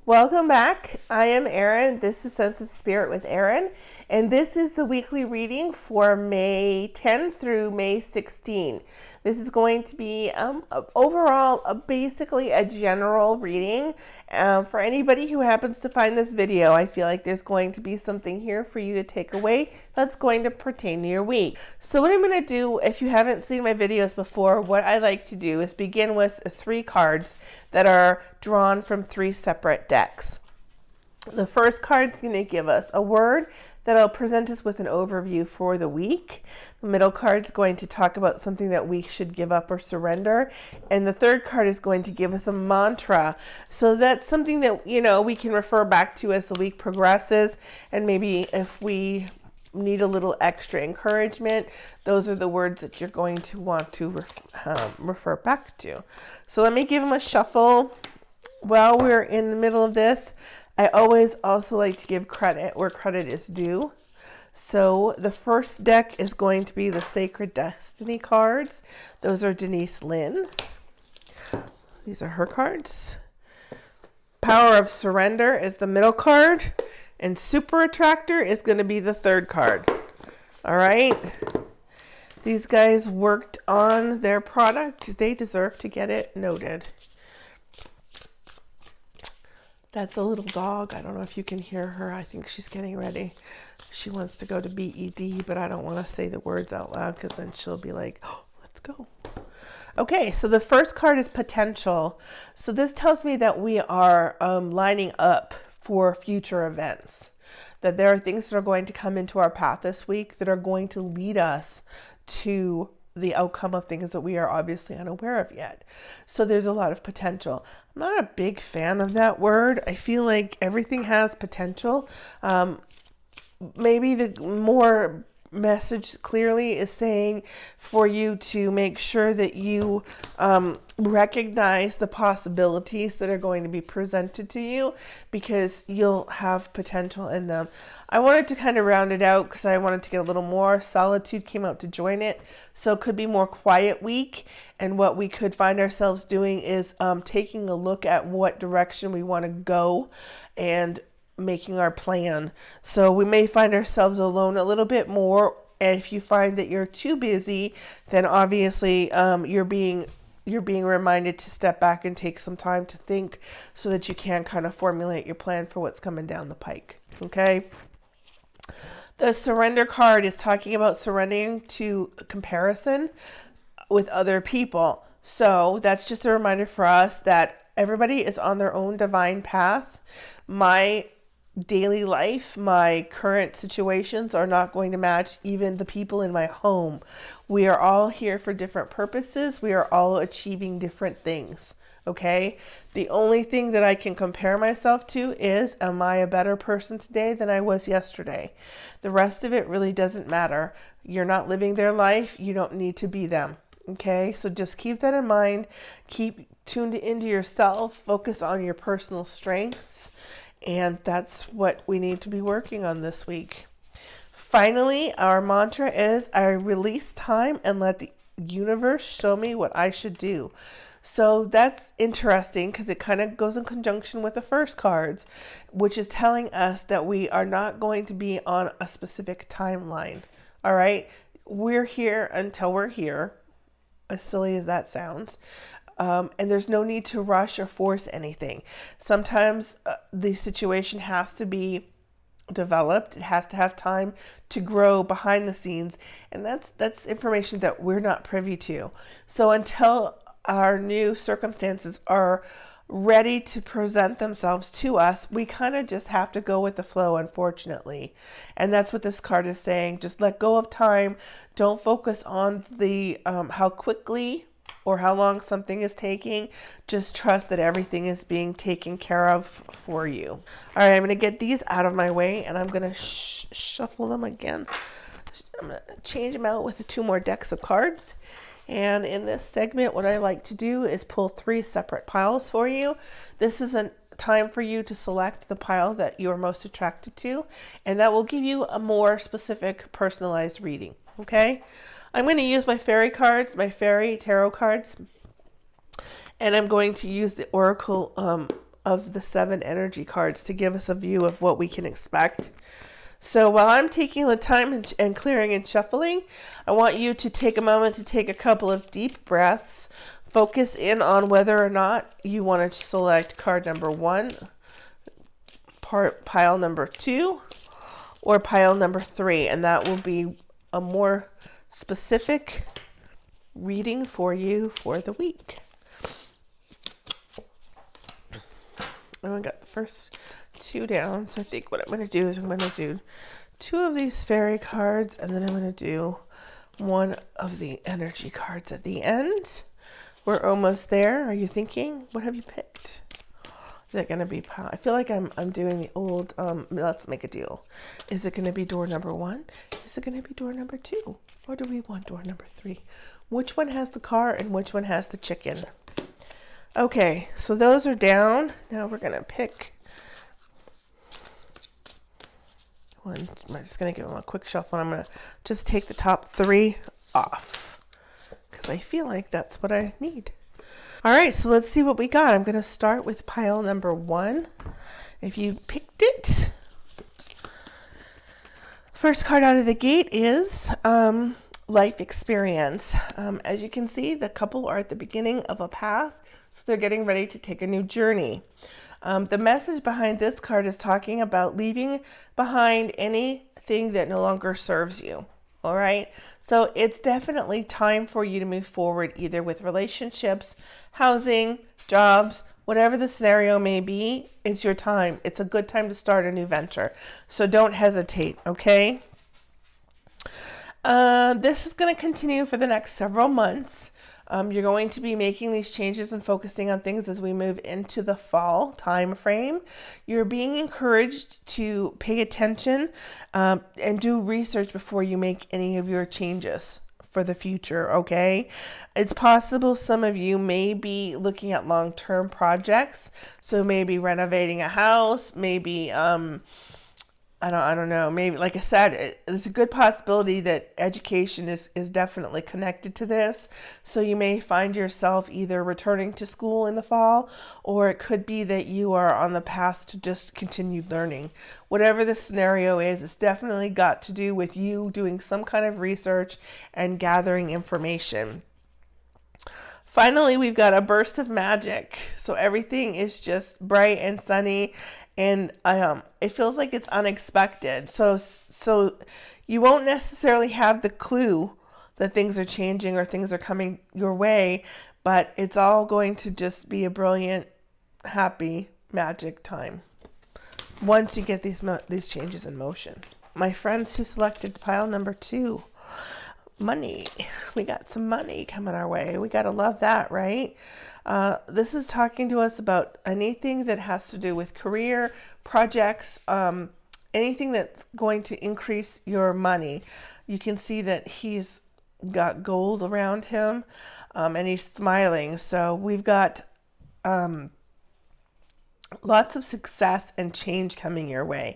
Welcome back. I am Erin. This is Sense of Spirit with Erin, and this is the weekly reading for May 10 through May 16. This is going to be overall basically a general reading for anybody who happens to find this video. I feel like there's going to be something here for you to take away that's going to pertain to your week. So what I'm going to do, if you haven't seen my videos before, what I like to do is begin with 3 cards that are drawn from 3 separate decks. The first card is going to give us a word that'll present us with an overview for the week. The middle card is going to talk about something that we should give up or surrender. And the third card is going to give us a mantra. So that's something that, we can refer back to as the week progresses. And maybe if we need a little extra encouragement, those are the words that you're going to want to refer back to. So let me give them a shuffle. While we're in the middle of this, I always also like to give credit where credit is due. So the first deck is going to be the Sacred Destiny cards. Those are Denise Linn. These are her cards. Power of Surrender is the middle card. And Super Attractor is going to be the third card. All right. These guys worked on their product. They deserve to get it noted. That's a little dog. I don't know if you can hear her. I think she's getting ready. She wants to go to BED, but I don't want to say the words out loud because then she'll be like, oh, let's go. Okay, so the first card is Potential. So this tells me that we are lining up for future events, that there are things that are going to come into our path this week that are going to lead us to the outcome of things that we are obviously unaware of yet. So there's a lot of potential. I'm not a big fan of that word. I feel like everything has potential. Maybe the more message clearly is saying for you to make sure that you recognize the possibilities that are going to be presented to you, because you'll have potential in them. I wanted to kind of round it out because I wanted to get a little more. Solitude came out to join it, so it could be more quiet week, and what we could find ourselves doing is taking a look at what direction we want to go and making our plan. So we may find ourselves alone a little bit more. And if you find that you're too busy, then obviously you're being reminded to step back and take some time to think so that you can kind of formulate your plan for what's coming down the pike. Okay. The Surrender card is talking about surrendering to comparison with other people. So that's just a reminder for us that everybody is on their own divine path. My daily life, my current situations are not going to match even the people in my home. We are all here for different purposes. We are all achieving different things. Okay? The only thing that I can compare myself to is, am I a better person today than I was yesterday? The rest of it really doesn't matter. You're not living their life. You don't need to be them. Okay? So just keep that in mind. Keep tuned into yourself. Focus on your personal strengths. And that's what we need to be working on this week. Finally, our mantra is, I release time and let the universe show me what I should do. So that's interesting because it kind of goes in conjunction with the first cards, which is telling us that we are not going to be on a specific timeline. All right. We're here until we're here, as silly as that sounds. And there's no need to rush or force anything. Sometimes the situation has to be developed. It has to have time to grow behind the scenes. And that's information that we're not privy to. So until our new circumstances are ready to present themselves to us, we kind of just have to go with the flow, unfortunately. And that's what this card is saying. Just let go of time. Don't focus on the how quickly or how long something is taking. Just trust that everything is being taken care of for you. All right, I'm going to get these out of my way, and I'm going to shuffle them again. I'm going to change them out with the 2 more decks of cards. And in this segment, what I like to do is pull 3 separate piles for you. This is a time for you to select the pile that you are most attracted to, and that will give you a more specific, personalized reading. Okay? I'm going to use my fairy cards, my fairy tarot cards, and I'm going to use the Oracle of the 7 energy cards to give us a view of what we can expect. So while I'm taking the time and clearing and shuffling, I want you to take a moment to take a couple of deep breaths. Focus in on whether or not you want to select card number 1, pile number 2, or pile number 3. And that will be a more specific reading for you for the week. And we got the first 2 down. So I think what I'm going to do is I'm going to do 2 of these fairy cards, and then I'm going to do 1 of the energy cards at the end. We're almost there. Are you thinking? What have you picked? Is it going to be pile? I feel like I'm doing the old, let's make a deal. Is it going to be door number 1? Is it going to be door number 2? Or do we want door number 3? Which one has the car and which one has the chicken? Okay, so those are down. Now we're going to pick one. I'm just going to give them a quick shuffle. I'm going to just take the top 3 off because I feel like that's what I need. All right, so let's see what we got. I'm going to start with pile number 1. If you picked it, first card out of the gate is life experience. As you can see, the couple are at the beginning of a path, so they're getting ready to take a new journey. The message behind this card is talking about leaving behind anything that no longer serves you. All right, so it's definitely time for you to move forward, either with relationships, housing, jobs, whatever the scenario may be. It's your time. It's a good time to start a new venture. So don't hesitate, okay? This is going to continue for the next several months. You're going to be making these changes and focusing on things as we move into the fall time frame. You're being encouraged to pay attention and do research before you make any of your changes for the future, okay? It's possible some of you may be looking at long-term projects, so maybe renovating a house, maybe I don't know. Maybe, like I said, it's a good possibility that education is definitely connected to this. So you may find yourself either returning to school in the fall, or it could be that you are on the path to just continue learning. Whatever the scenario is, it's definitely got to do with you doing some kind of research and gathering information. Finally, we've got a burst of magic. So everything is just bright and sunny. And it feels like it's unexpected. So you won't necessarily have the clue that things are changing or things are coming your way, but it's all going to just be a brilliant, happy, magic time once you get these changes in motion. My friends who selected pile number 2, money. We got some money coming our way. We got to love that, right? This is talking to us about anything that has to do with career, projects, anything that's going to increase your money. You can see that he's got gold around him, and he's smiling. So we've got lots of success and change coming your way.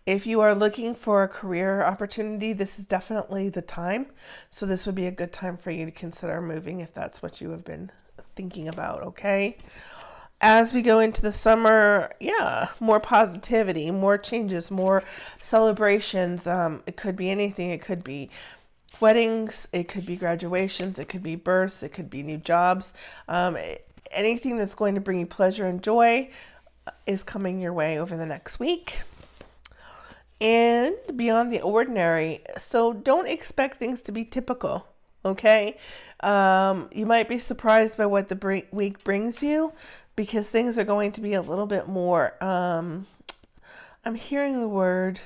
If you are looking for a career opportunity, this is definitely the time. So this would be a good time for you to consider moving if that's what you have been thinking about, okay? As we go into the summer, more positivity, more changes, more celebrations. It could be anything. It could be weddings, it could be graduations, it could be births, it could be new jobs. Anything that's going to bring you pleasure and joy is coming your way over the next week. And beyond the ordinary. So don't expect things to be typical, okay? You might be surprised by what the week brings you, because things are going to be a little bit more, I'm hearing the word,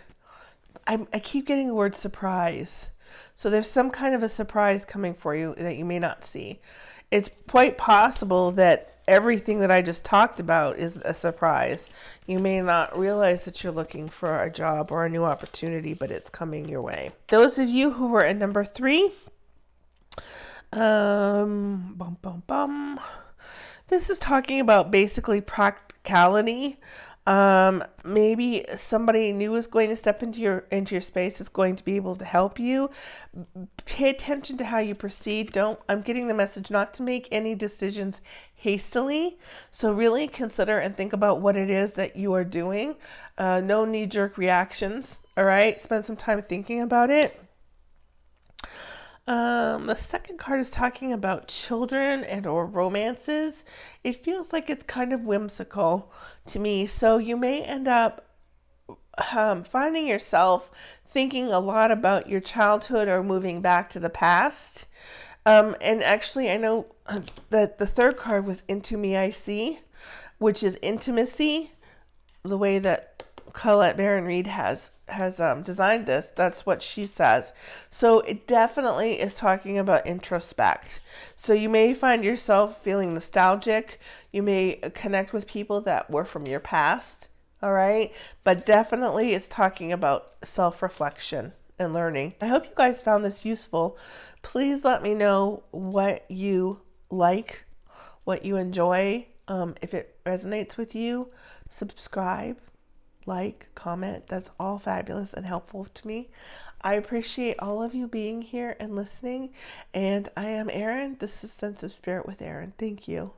I keep getting the word surprise. So there's some kind of a surprise coming for you that you may not see. It's quite possible that everything that I just talked about is a surprise. You may not realize that you're looking for a job or a new opportunity, but it's coming your way. Those of you who were at number 3, this is talking about basically practicality. Maybe somebody new is going to step into your space that's going to be able to help you. Pay attention to how you proceed. Don't I'm getting the message not to make any decisions hastily. So really consider and think about what it is that you are doing. No knee-jerk reactions. All right. Spend some time thinking about it. The second card is talking about children and or romances. It feels like it's kind of whimsical to me. So you may end up finding yourself thinking a lot about your childhood or moving back to the past. And actually, I know that the third card was Into Me I See, which is intimacy. The way that Colette Baron Reed has designed this, that's what she says. So it definitely is talking about introspect. So you may find yourself feeling nostalgic. You may connect with people that were from your past. All right. But definitely it's talking about self-reflection and learning. I hope you guys found this useful. Please let me know what you like, what you enjoy. If it resonates with you, subscribe, like, comment. That's all fabulous and helpful to me. I appreciate all of you being here and listening. And I am Erin. This is Sense of Spirit with Erin. Thank you.